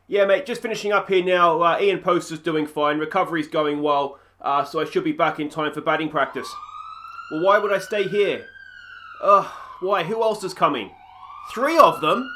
Yeah, mate, just finishing up here now. Ian Poster's doing fine. Recovery's going well. So I should be back in time for batting practice. Well, why would I stay here? Why? Who else is coming? 3 of them?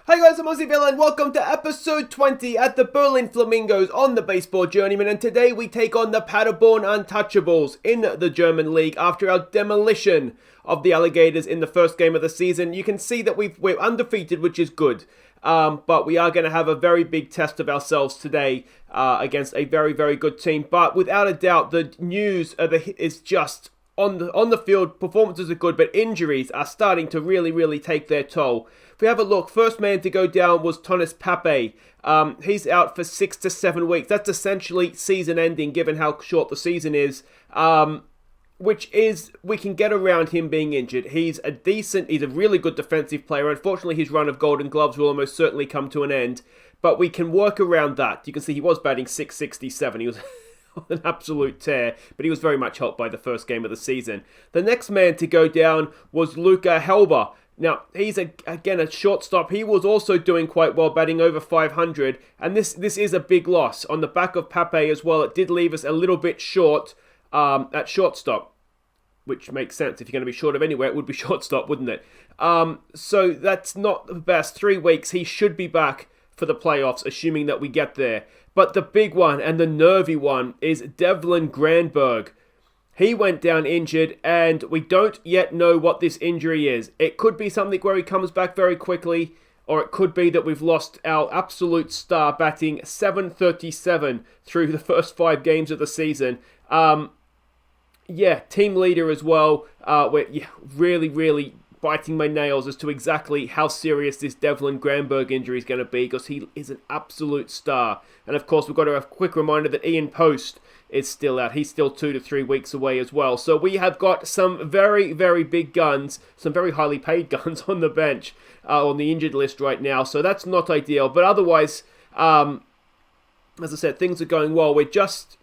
Hi guys, I'm Aussie and welcome to episode 20 at the Berlin Flamingos on the Baseball Journeyman, and today we take on the Paderborn Untouchables in the German League after our demolition of the Alligators in the first game of the season. You can see that we're undefeated, which is good, but we are going to have a very big test of ourselves today against a very, very good team. But without a doubt, the news is just on the field. Performances are good, but injuries are starting to really take their toll. If we have a look, first man to go down was Thomas Pape. He's out for 6 to 7 weeks. That's essentially season ending, given how short the season is. Which is, we can get around him being injured. He's a really good defensive player. Unfortunately, his run of Golden Gloves will almost certainly come to an end. But we can work around that. You can see he was batting .667. He was an absolute tear, but he was very much helped by the first game of the season. The next man to go down was Luca Helber. Now, he's again a shortstop. He was also doing quite well, batting over 500. And this is a big loss. On the back of Pape as well, it did leave us a little bit short at shortstop. Which makes sense. If you're going to be short of anywhere, it would be shortstop, wouldn't it? So that's not the best. 3 weeks, he should be back for the playoffs, assuming that we get there. But the big one and the nervy one is Devlin Granberg. He went down injured, and we don't yet know what this injury is. It could be something where he comes back very quickly, or it could be that we've lost our absolute star, batting .737 through the first 5 games of the season. Team leader as well. We're really biting my nails as to exactly how serious this Devlin Granberg injury is going to be, because he is an absolute star. And of course, we've got to have a quick reminder that Ian Post is still out. He's still 2 to 3 weeks away as well. So we have got some very big guns, some very highly paid guns on the bench, on the injured list right now. So that's not ideal. But otherwise, as I said, things are going well.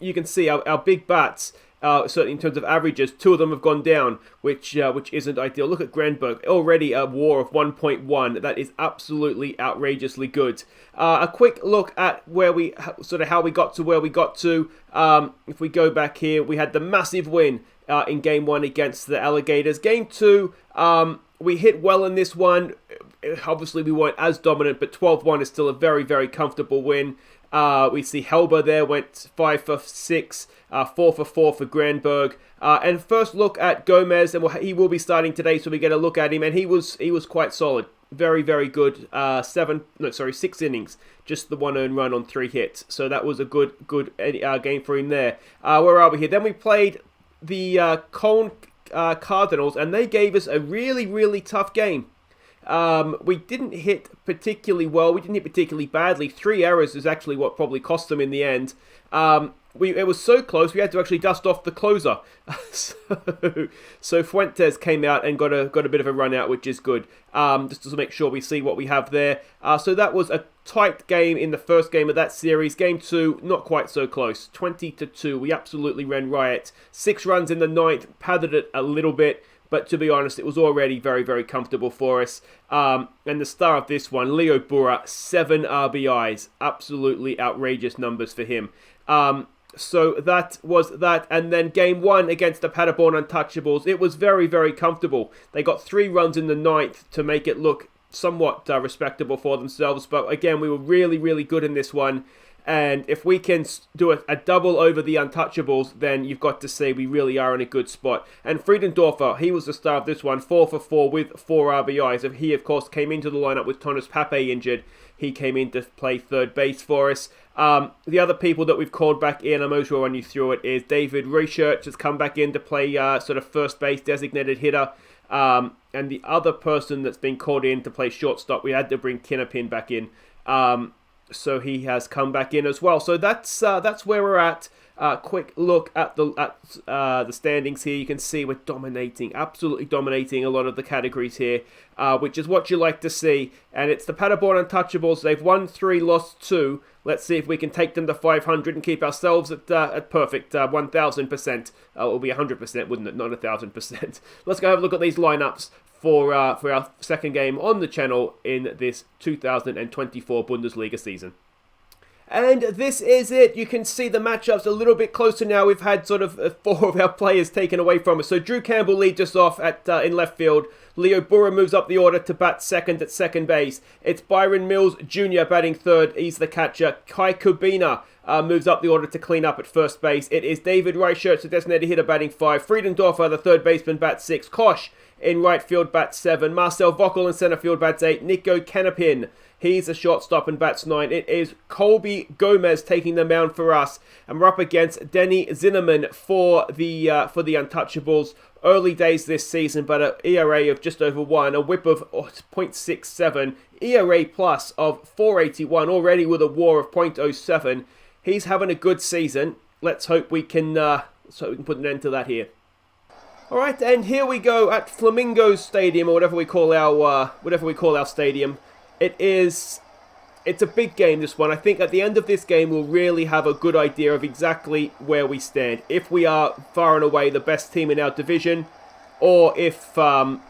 You can see our big bats, certainly in terms of averages, 2 of them have gone down, which isn't ideal. Look at Granberg, already a WAR of 1.1. That is absolutely outrageously good. A quick look at how we got to where we got to. If we go back here, we had the massive win in Game 1 against the Alligators. Game 2, we hit well in this one. Obviously, we weren't as dominant, but 12-1 is still a very comfortable win. We see Helber there went 5 for 6, 4 for 4 for Granberg. And first look at Gomes, and he will be starting today, so we get a look at him, and he was quite solid. Very good. 6 innings, just the 1 earned run on 3 hits. So that was a good game for him there. Where are we here? Then we played the Cone Cardinals, and they gave us a really tough game. We didn't hit particularly well. We didn't hit particularly badly. 3 errors is actually what probably cost them in the end. It was so close, we had to actually dust off the closer. So Fuentes came out and got a bit of a run out, which is good. Just to make sure we see what we have there. So that was a tight game in the first game of that series. Game 2, not quite so close. 20-2. We absolutely ran riot. 6 runs in the 9th, padded it a little bit. But to be honest, it was already very comfortable for us. And the star of this one, Leo Bura, 7 RBIs. Absolutely outrageous numbers for him. So that was that. And then game 1 against the Paderborn Untouchables, it was very comfortable. They got 3 runs in the 9th to make it look somewhat respectable for themselves. But again, we were really good in this one. And if we can do a double over the Untouchables, then you've got to say we really are in a good spot. And Friedendorfer, he was the star of this one, 4 for 4 with 4 RBIs. He, of course, came into the lineup with Thomas Pape injured. He came in to play third base for us. The other people that we've called back in, I'm going to run you through it, is David Research has come back in to play sort of first base designated hitter. And the other person that's been called in to play shortstop, we had to bring Kinnapin back in. So he has come back in as well. So that's where we're at. Quick look at the standings here. You can see we're dominating, absolutely dominating a lot of the categories here, which is what you like to see. And it's the Paderborn Untouchables. They've won 3, lost 2. Let's see if we can take them to 500 and keep ourselves at perfect 1,000%. It will be 100%, wouldn't it? Not 1,000%. Let's go have a look at these lineups for our second game on the channel in this 2024 Bundesliga season. And this is it. You can see the matchups a little bit closer now. We've had sort of 4 of our players taken away from us. So Drew Campbell leads us off in left field. Leo Burra moves up the order to bat second at second base. It's Byron Mills Jr. batting third. He's the catcher. Kai Kubina moves up the order to clean up at first base. It is David Reichert, the designated hitter, batting 5. Friedendorfer, the third baseman, bats 6. Kosh in right field, bats 7. Marcel Vockel in center field, bats 8. Nico Canapin, he's a shortstop and bats 9. It is Colby Gomes taking the mound for us. And we're up against Denny Zinnerman for the Untouchables. Early days this season, but an ERA of just over 1, a whip of 0.67, ERA plus of 481, already with a WAR of 0.07. He's having a good season. Let's hope we can put an end to that here. All right, and here we go at Flamingos Stadium, or whatever we call our stadium. It's a big game, this one. I think at the end of this game, we'll really have a good idea of exactly where we stand. If we are far and away the best team in our division, or if, the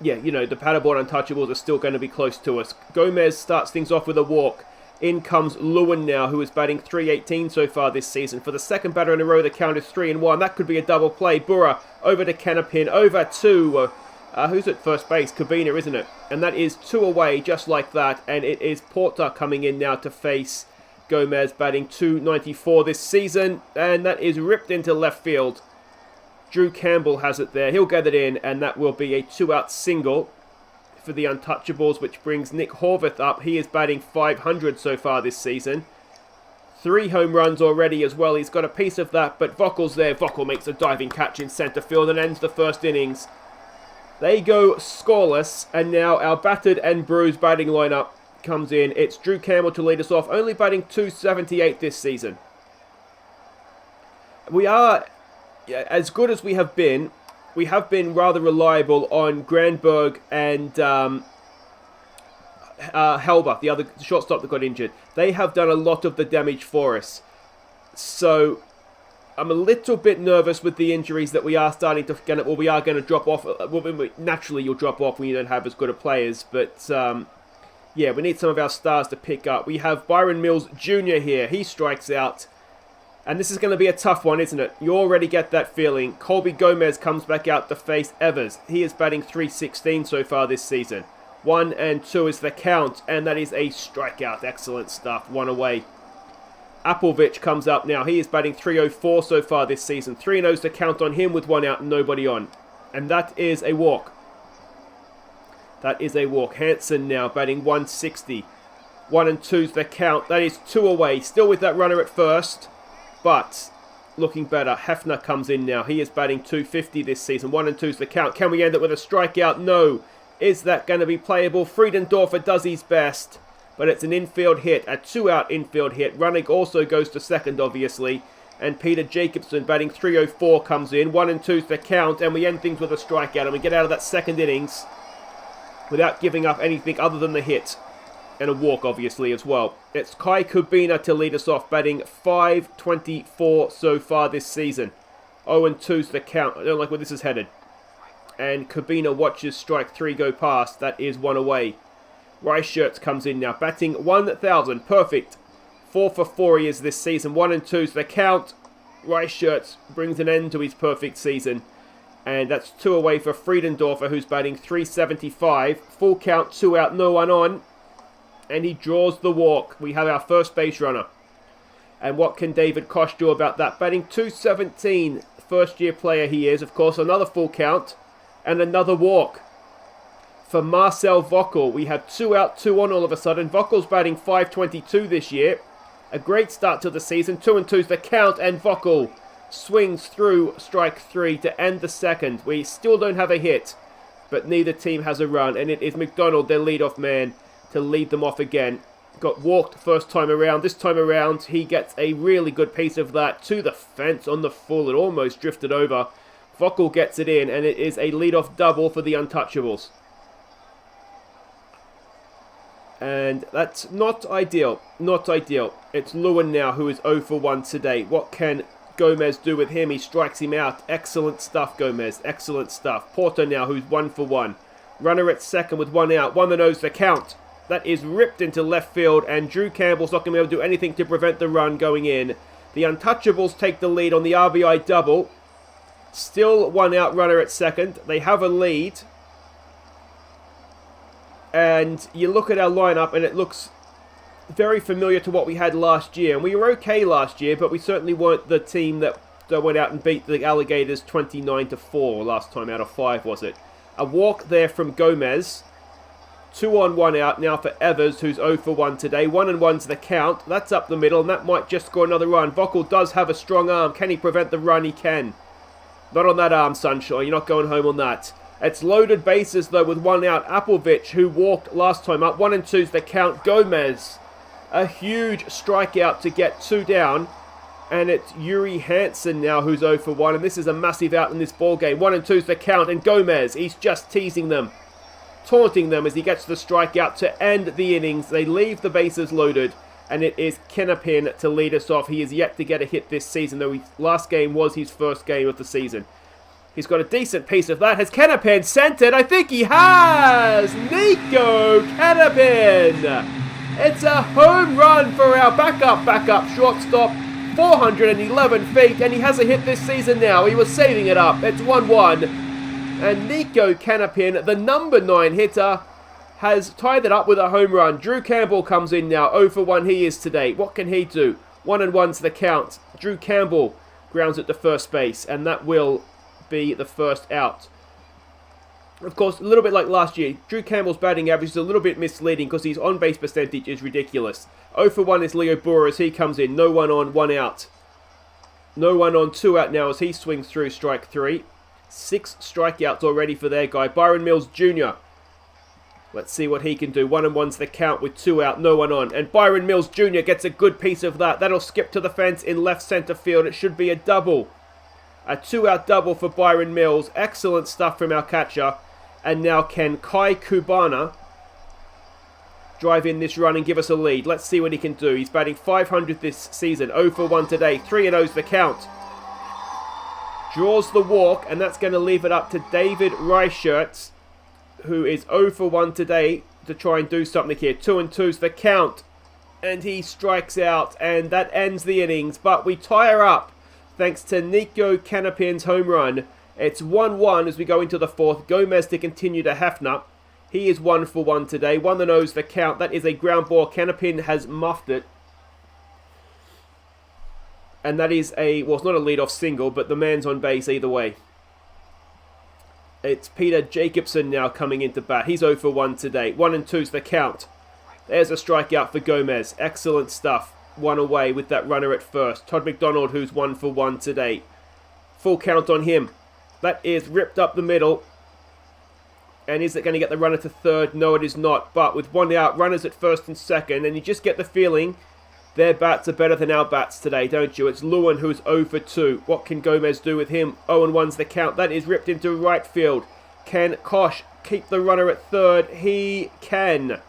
Paderborn Untouchables are still going to be close to us. Gomez starts things off with a walk. In comes Lewin now, who is batting .318 so far this season. For the second batter in a row, the count is 3-1. That could be a double play. Burra over to Canapin, over to... who's at first base? Kubina, isn't it? And that is 2 away, just like that. And it is Porter coming in now to face Gomez, batting .294 this season. And that is ripped into left field. Drew Campbell has it there. He'll get it in, and that will be a 2-out single for the Untouchables, which brings Nick Horvath up. He is batting .500 so far this season. 3 home runs already as well. He's got a piece of that, but Vockel's there. Vockel makes a diving catch in center field and ends the first innings. They go scoreless, and now our battered and bruised batting lineup comes in. It's Drew Campbell to lead us off, only batting .278 this season. We are, as good as we have been rather reliable on Granberg and Helber, the other shortstop that got injured. They have done a lot of the damage for us. So I'm a little bit nervous with the injuries that we are starting to we are going to drop off. Naturally, you'll drop off when you don't have as good of players, but we need some of our stars to pick up. We have Byron Mills Jr. here. He strikes out, and this is going to be a tough one, isn't it? You already get that feeling. Colby Gomes comes back out to face Evers. He is batting .316 so far this season. 1-2 is the count, and that is a strikeout. Excellent stuff. 1 away. Appelvich comes up now. He is batting .304 so far this season. 3-0 is the count on him with 1 out and nobody on. And that is a walk. That is a walk. Hansen now batting .160. 1-2 is the count. That is 2 away. Still with that runner at first, but looking better. Hefner comes in now. He is batting .250 this season. 1-2 is the count. Can we end it with a strikeout? No. Is that going to be playable? Friedendorfer does his best, but it's an infield hit, a 2-out infield hit. Runnig also goes to second, obviously. And Peter Jacobson batting .304 comes in. 1-2 is the count, and we end things with a strikeout. And we get out of that second innings without giving up anything other than the hit. And a walk, obviously, as well. It's Kai Kubina to lead us off, batting .524 so far this season. 0-2 is the count. I don't like where this is headed. And Kubina watches strike 3 go past. That is 1 away. Reichert comes in now, batting 1,000. Perfect. 4 for 4 he is this season. 1-2 is the count. Reichert brings an end to his perfect season. And that's 2 away for Friedendorfer, who's batting .375. Full count, 2 out, no one on. And he draws the walk. We have our first base runner. And what can David Kosh do about that? Batting .217. First year player he is. Of course, another full count. And another walk. For Marcel Vockel, we have 2 out, 2 on all of a sudden. Vockel's batting .522 this year. A great start to the season. 2-2 is the count, and Vockel swings through strike 3 to end the second. We still don't have a hit, but neither team has a run, and it is McDonald, their leadoff man, to lead them off again. got walked first time around. This time around, he gets a really good piece of that to the fence on the full. It almost drifted over. Vockel gets it in, and it is a leadoff double for the Untouchables. And that's not ideal. Not ideal. It's Lewin now who is 0 for 1 today. What can Gomes do with him? He strikes him out. Excellent stuff, Gomes. Excellent stuff. Porter now who's 1 for 1. Runner at second with 1 out. 1-0 the count. That is ripped into left field, and Drew Campbell's not going to be able to do anything to prevent the run going in. The Untouchables take the lead on the RBI double. Still 1 out, runner at second. They have a lead. And you look at our lineup, and it looks very familiar to what we had last year. And we were okay last year, but we certainly weren't the team that went out and beat the Alligators 29-4 last time out of 5, was it? A walk there from Gomes. 2 on, 1 out now for Evers, who's 0 for 1 today. 1-1's the count. That's up the middle, and that might just score another run. Vockel does have a strong arm. Can he prevent the run? He can. Not on that arm, Sunshine. You're not going home on that. It's loaded bases, though, with 1 out. Applevic, who walked last time up. 1-2's the count. Gomes, a huge strikeout to get 2 down. And it's Yuri Hansen now who's 0 for 1. And this is a massive out in this ball game. 1-2's the count. And Gomes, he's just teasing them. Taunting them as he gets the strikeout to end the innings. They leave the bases loaded. And it is Kenapin to lead us off. He is yet to get a hit this season, though his last game was his first game of the season. He's got a decent piece of that. Has Kenapin sent it? I think he has! Nico Kenapin! It's a home run for our backup shortstop. 411 feet, and he has a hit this season now. He was saving it up. It's 1-1. And Nico Kenapin, the number 9 hitter, has tied it up with a home run. Drew Campbell comes in now. 0 for 1 he is today. What can he do? 1-1's the count. Drew Campbell grounds it to first base, and that will be the first out. Of course, a little bit like last year, Drew Campbell's batting average is a little bit misleading because his on-base percentage is ridiculous. 0 for 1 is Leo Boer as he comes in. No 1 on, 1 out. No 1 on, 2 out now as he swings through strike 3. 6 strikeouts already for their guy. Byron Mills Jr. Let's see what he can do. 1-1's the count with 2 out, no 1 on. And Byron Mills Jr. gets a good piece of that. That'll skip to the fence in left center field. It should be a double. A 2-out double for Byron Mills. Excellent stuff from our catcher. And now can Kai Kubana drive in this run and give us a lead? Let's see what he can do. He's batting 500 this season. 0 for 1 today. 3-0's the count. Draws the walk, and that's going to leave it up to David Reichertz, who is 0 for 1 today, to try and do something here. 2-2's the count. And he strikes out, and that ends the innings. But we tie her up thanks to Nico Kenapin's home run. It's 1-1 as we go into the 4th. Gomes to continue to Hefner. He is 1 for 1 today. 1-0's the count. That is a ground ball. Kenapin has muffed it. And that is a, well, it's not a leadoff single, but the man's on base either way. It's Peter Jacobson now coming into bat. He's 0 for 1 today. 1-2's the count. There's a strikeout for Gomes. Excellent stuff. 1 away with that runner at first. Todd McDonald, who's 1 for 1 today. Full count on him. That is ripped up the middle. And is it going to get the runner to third? No, it is not. But with 1 out, runners at first and second. And you just get the feeling their bats are better than our bats today, don't you? It's Lewin who's 0 for 2. What can Gomes do with him? 0-1's the count. That is ripped into right field. Can Kosh keep the runner at third? He can.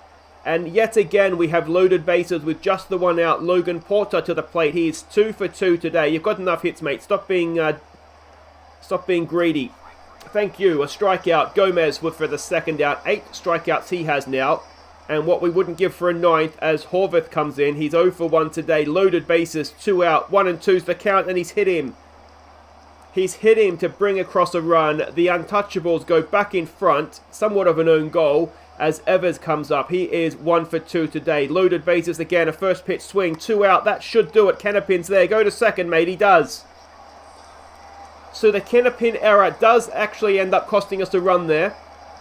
And yet again, we have loaded bases with just the 1 out. Logan Porter to the plate. He is 2 for 2 today. You've got enough hits, mate. Stop being greedy. Thank you. A strikeout. Gomes for the 2nd out. 8 strikeouts he has now. And what we wouldn't give for a 9th as Horvath comes in. He's 0 for 1 today. Loaded bases. 2 out. 1-2's the count. And he's hit him. He's hit him to bring across a run. The Untouchables go back in front. Somewhat of an own goal as Evers comes up. He is 1 for 2 today. Loaded bases again. A first pitch swing. 2 out. That should do it. Kenapin's there. Go to second, mate. He does. So the Kenapin error does actually end up costing us a run there.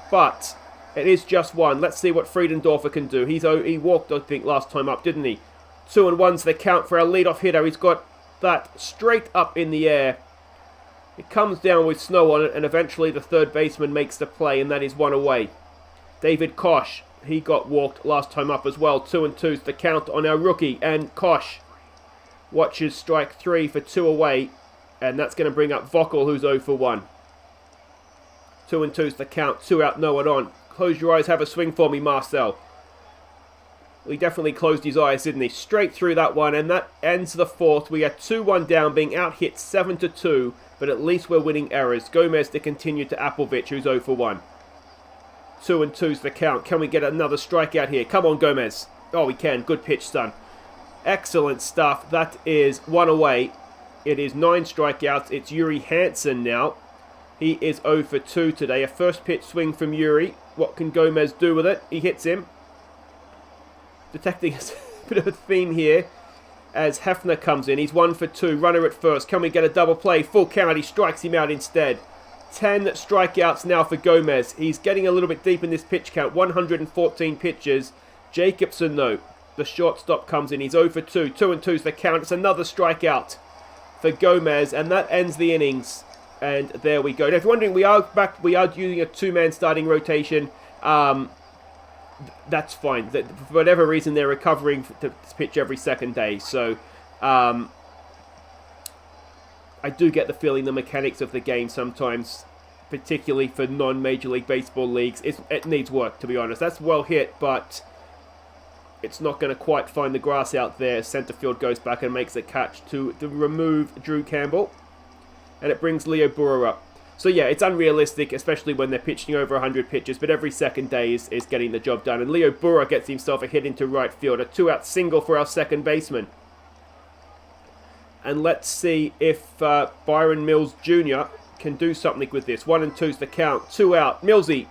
But it is just 1. Let's see what Friedendorfer can do. He walked, I think, last time up, didn't he? 2-1's the count for our leadoff hitter. He's got that straight up in the air. It comes down with snow on it, and eventually the third baseman makes the play, and that is 1 away. David Kosh He got walked last time up as well. 2-2's the count on our rookie. And Kosh watches strike 3 for 2 away. And that's going to bring up Vokal, who's 0 for 1. 2-2's the count. 2 out, no one on. Close your eyes, have a swing for me, Marcel. He definitely closed his eyes, didn't he? Straight through that one, and that ends the 4th. We are 2-1 down, being out-hit 7-2, but at least we're winning errors. Gomes to continue to Applevic, who's 0 for 1. 2-2's the count. Can we get another strikeout here? Come on, Gomes. Oh, we can. Good pitch, son. Excellent stuff. That is 1 away. It is 9 strikeouts. It's Yuri Hansen now. He is 0 for 2 today. A first pitch swing from Yuri. What can Gomes do with it? He hits him. Detecting a bit of a theme here as Hefner comes in. He's 1 for 2. Runner at first. Can we get a double play? Full count. He strikes him out instead. 10 strikeouts now for Gomes. He's getting a little bit deep in this pitch count. 114 pitches. Jacobson, though, the shortstop, comes in. He's 0 for 2. 2-2's the count. It's another strikeout for Gomes, and that ends the innings. And there we go. Now, if you're wondering, we are back. We are using a 2-man starting rotation. That's fine. For whatever reason, they're recovering to pitch every second day. So, I do get the feeling the mechanics of the game sometimes, particularly for non-Major League Baseball leagues, it needs work, to be honest. That's well hit, but it's not going to quite find the grass out there. Center field goes back and makes a catch to remove Drew Campbell. And it brings Leo Burra up. So yeah, it's unrealistic, especially when they're pitching over 100 pitches, but every second day is getting the job done. And Leo Burra gets himself a hit into right field. A 2-out single for our second baseman. And let's see if Byron Mills Jr. can do something with this. 1-2's the count. 2 out. Millsy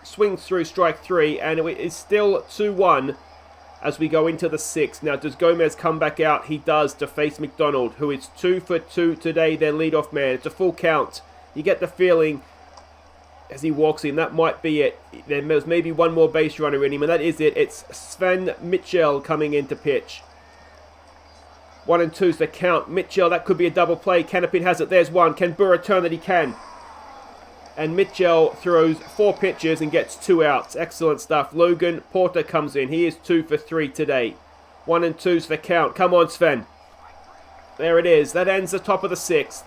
swings through strike 3, and it is still 2-1 as we go into the 6th. Now, does Gomes come back out? He does, to face McDonald, who is 2 for 2 today, their leadoff man. It's a full count. You get the feeling as he walks in, that might be it. There's maybe one more base runner in him, and that is it. It's Sven Mitchell coming in to pitch. 1-2's the count. Mitchell, that could be a double play. Canopin has it. There's one. Can Burra turn that? He can. And Mitchell throws 4 pitches and gets 2 outs. Excellent stuff. Logan Porter comes in. He is 2 for 3 today. 1-2's the count. Come on, Sven. There it is. That ends the top of the 6th.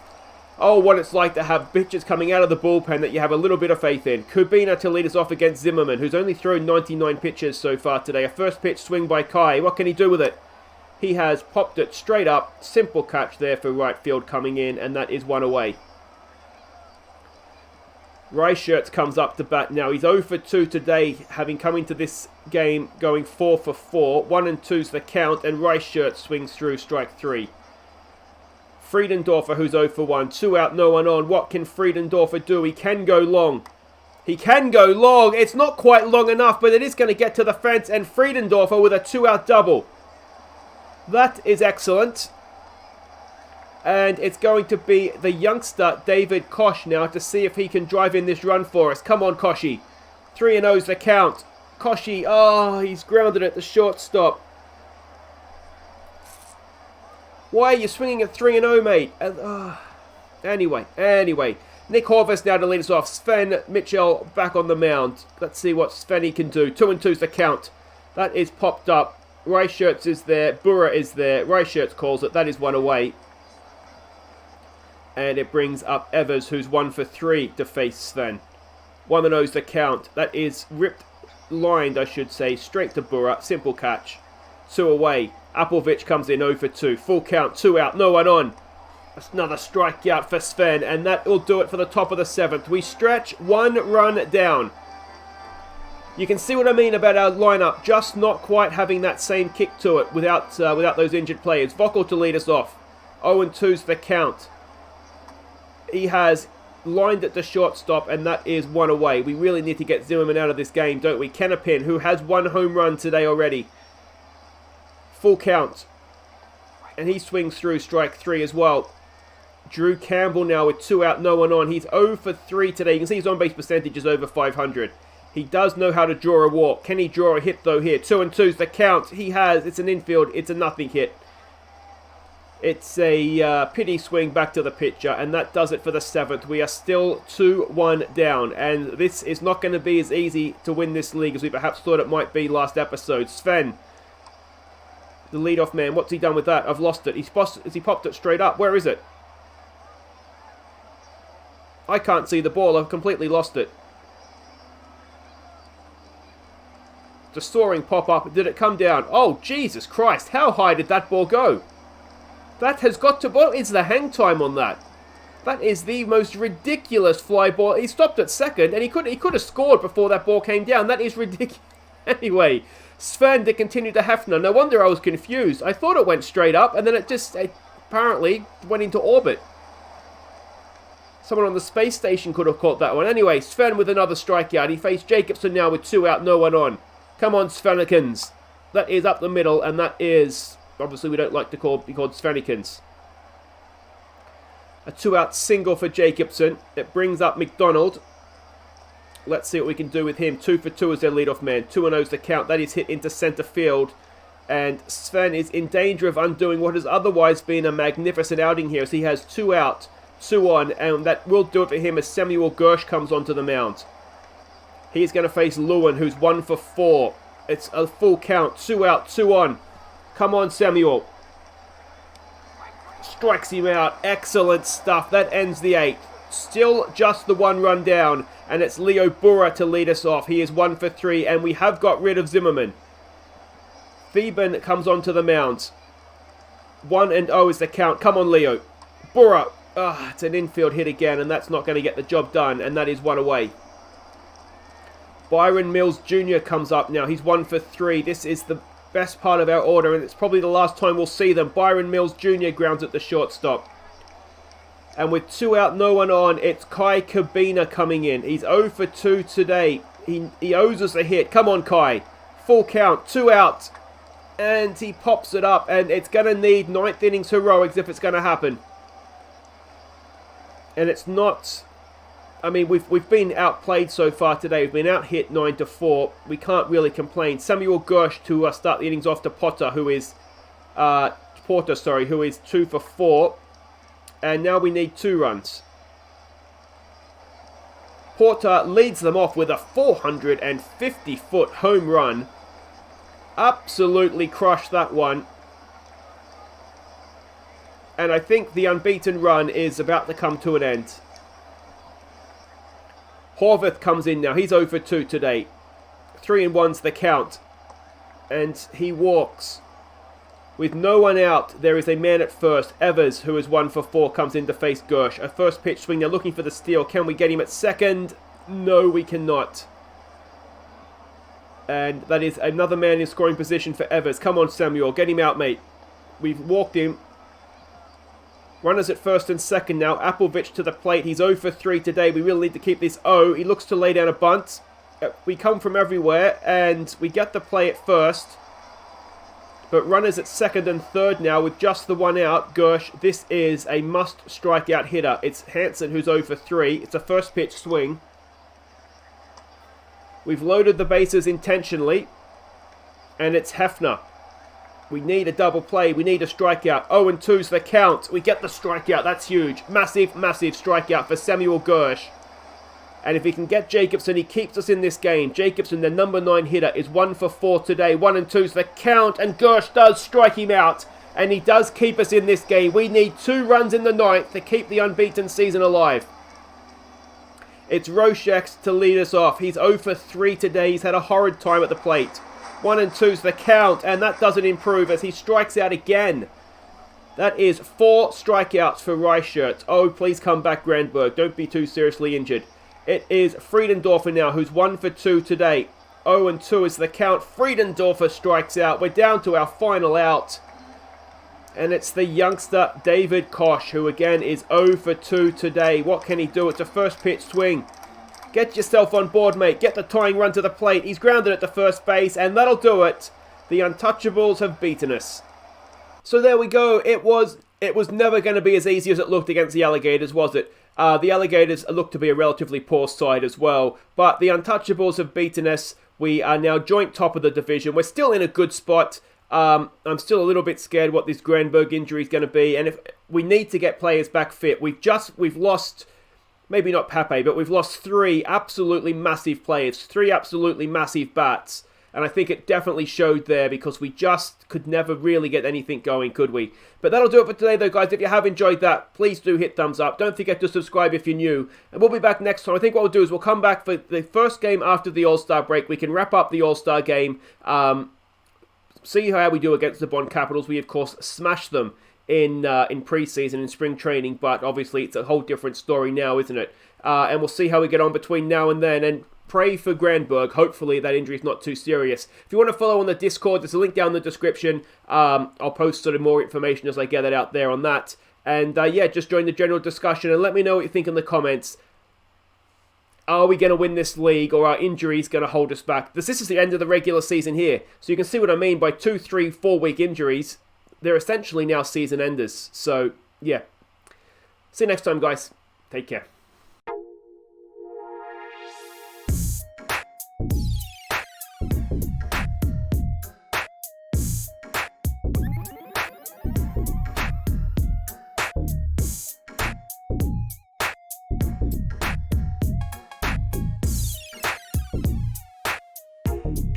Oh, what it's like to have pitchers coming out of the bullpen that you have a little bit of faith in. Kubina to lead us off against Zimmerman, who's only thrown 99 pitches so far today. A first pitch swing by Kai. What can he do with it? He has popped it straight up. Simple catch there for right field coming in, and that is 1 away. Reichertz comes up to bat now. He's 0 for 2 today, having come into this game going 4 for 4. 1-2's the count, and Reichertz swings through strike 3. Friedendorfer, who's 0 for 1. 2 out, no one on. What can Friedendorfer do? He can go long. He can go long. It's not quite long enough, but it is going to get to the fence, and Friedendorfer with a 2-out double. That is excellent. And it's going to be the youngster, David Kosh, now to see if he can drive in this run for us. Come on, Koshy. 3-0's the count. Koshy, oh, he's grounded at the shortstop. Why are you swinging at 3-0, mate? Anyway. Nick Horvath now to lead us off. Sven Mitchell back on the mound. Let's see what Svenny can do. 2-2's the count. That is popped up. Reichertz is there. Burra is there. Reichertz calls it. That is 1 away. And it brings up Evers, who's 1 for 3 to face Sven. 1-0's the count. That is lined, I should say, straight to Burra. Simple catch. 2 away. Applevic comes in 0 for 2. Full count, 2 out, no one on. That's another strikeout for Sven, and that will do it for the top of the 7th. We stretch 1 run down. You can see what I mean about our lineup, just not quite having that same kick to it without those injured players. Vokal to lead us off. 0-2's the count. He has lined at the shortstop, and that is 1 away. We really need to get Zimmerman out of this game, don't we? Canopin, who has 1 home run today already. Full count. And he swings through strike 3 as well. Drew Campbell now with 2 out, no one on. He's 0 for 3 today. You can see his on-base percentage is over 500. He does know how to draw a walk. Can he draw a hit though here? 2-2's the count. He has. It's an infield. It's a nothing hit. It's a pity swing back to the pitcher, and that does it for the 7th. We are still 2-1 down, and this is not going to be as easy to win this league as we perhaps thought it might be last episode. Sven, the leadoff man, what's he done with that? I've lost it. He popped it straight up. Where is it? I can't see the ball. I've completely lost it. The soaring pop-up. Did it come down? Oh, Jesus Christ. How high did that ball go? That has got to... What is the hang time on that? That is the most ridiculous fly ball. He stopped at second, and he could have scored before that ball came down. That is ridiculous. Anyway, Sven to continue to Hefner. No wonder I was confused. I thought it went straight up, and then it just apparently went into orbit. Someone on the space station could have caught that one. Anyway, Sven with another strikeout. He faced Jacobson now with 2 out, no one on. Come on, Svenikins. That is up the middle, and that is... Obviously, we don't like to be called Svenikins. A 2-out single for Jacobson. It brings up McDonald. Let's see what we can do with him. 2 for 2 as their leadoff man. 2-0's the count. That is hit into centre field. And Sven is in danger of undoing what has otherwise been a magnificent outing here, as he has 2 out, 2 on, and that will do it for him as Samuel Gersh comes onto the mound. He's going to face Lewin, who's 1 for 4. It's a full count. 2 out, 2 on. Come on, Samuel. Strikes him out. Excellent stuff. That ends the 8th. Still just the 1 run down. And it's Leo Burra to lead us off. He is 1 for 3. And we have got rid of Zimmerman. Theben comes onto the mound. 1-0 is the count. Come on, Leo. Burra. It's an infield hit again. And that's not going to get the job done. And that is 1 away. Byron Mills Jr. comes up now. He's 1 for 3. This is the best part of our order, and it's probably the last time we'll see them. Byron Mills Jr. grounds at the shortstop. And with 2 out, no one on, it's Kai Kabina coming in. He's 0 for 2 today. He owes us a hit. Come on, Kai. Full count, 2 out. And he pops it up, and it's going to need 9th innings heroics if it's going to happen. And it's not... I mean, we've been outplayed so far today. We've been out hit 9 to 4. We can't really complain. Samuel Gersh to start the innings off to Porter, who is 2 for 4. And now we need 2 runs. Porter leads them off with a 450-foot home run. Absolutely crushed that one. And I think the unbeaten run is about to come to an end. Horvath comes in now. He's 0 for 2 today. 3-1's the count. And he walks. With no one out, there is a man at first. Evers, who is 1 for 4, comes in to face Gersh. A first pitch swing. They're looking for the steal. Can we get him at second? No, we cannot. And that is another man in scoring position for Evers. Come on, Samuel. Get him out, mate. We've walked him. Runners at first and second now. Appelvich to the plate. He's 0 for 3 today. We really need to keep this 0. He looks to lay down a bunt. We come from everywhere, and we get the play at first. But runners at second and third now with just the 1 out. Gersh, this is a must strikeout hitter. It's Hansen who's 0 for 3. It's a first pitch swing. We've loaded the bases intentionally. And it's Hefner. We need a double play. We need a strikeout. 0-2's the count. We get the strikeout. That's huge. Massive, massive strikeout for Samuel Gersh. And if he can get Jacobson, he keeps us in this game. Jacobson, the number 9 hitter, is 1 for 4 today. 1-2's the count. And Gersh does strike him out. And he does keep us in this game. We need 2 runs in the 9th to keep the unbeaten season alive. It's Rosheks to lead us off. He's 0 for 3 today. He's had a horrid time at the plate. 1-2's the count, and that doesn't improve as he strikes out again. That is 4 strikeouts for Reichert. Oh, please come back, Grandberg. Don't be too seriously injured. It is Friedendorfer now, who's 1 for 2 today. 0-2 is the count. Friedendorfer strikes out. We're down to our final out. And it's the youngster, David Koch, who again is 0 for 2 today. What can he do? It's a first pitch swing. Get yourself on board, mate. Get the tying run to the plate. He's grounded at the first base, and that'll do it. The Untouchables have beaten us. So there we go. It was never going to be as easy as it looked against the Alligators, was it? The Alligators look to be a relatively poor side as well. But the Untouchables have beaten us. We are now joint top of the division. We're still in a good spot. I'm still a little bit scared what this Granberg injury is going to be, and if we need to get players back fit. We've lost, maybe not Pape, but we've lost 3 absolutely massive players, 3 absolutely massive bats, and I think it definitely showed there because we just could never really get anything going, could we? But that'll do it for today though, guys. If you have enjoyed that, please do hit thumbs up. Don't forget to subscribe if you're new, and we'll be back next time. I think what we'll do is we'll come back for the first game after the All-Star break. We can wrap up the All-Star game, see how we do against the Bond Capitals. We, of course, smashed them in pre-season, in spring training, but obviously it's a whole different story now, isn't it? And we'll see how we get on between now and then, and pray for Granberg. Hopefully that injury is not too serious. If you want to follow on the Discord, there's a link down in the description. I'll post sort of more information as I get it out there on that. And yeah, just join the general discussion and let me know what you think in the comments. Are we going to win this league, or are injuries going to hold us back? This is the end of the regular season here, so you can see what I mean by 2, 3, 4 week injuries. They're essentially now season enders. So, yeah. See you next time, guys. Take care.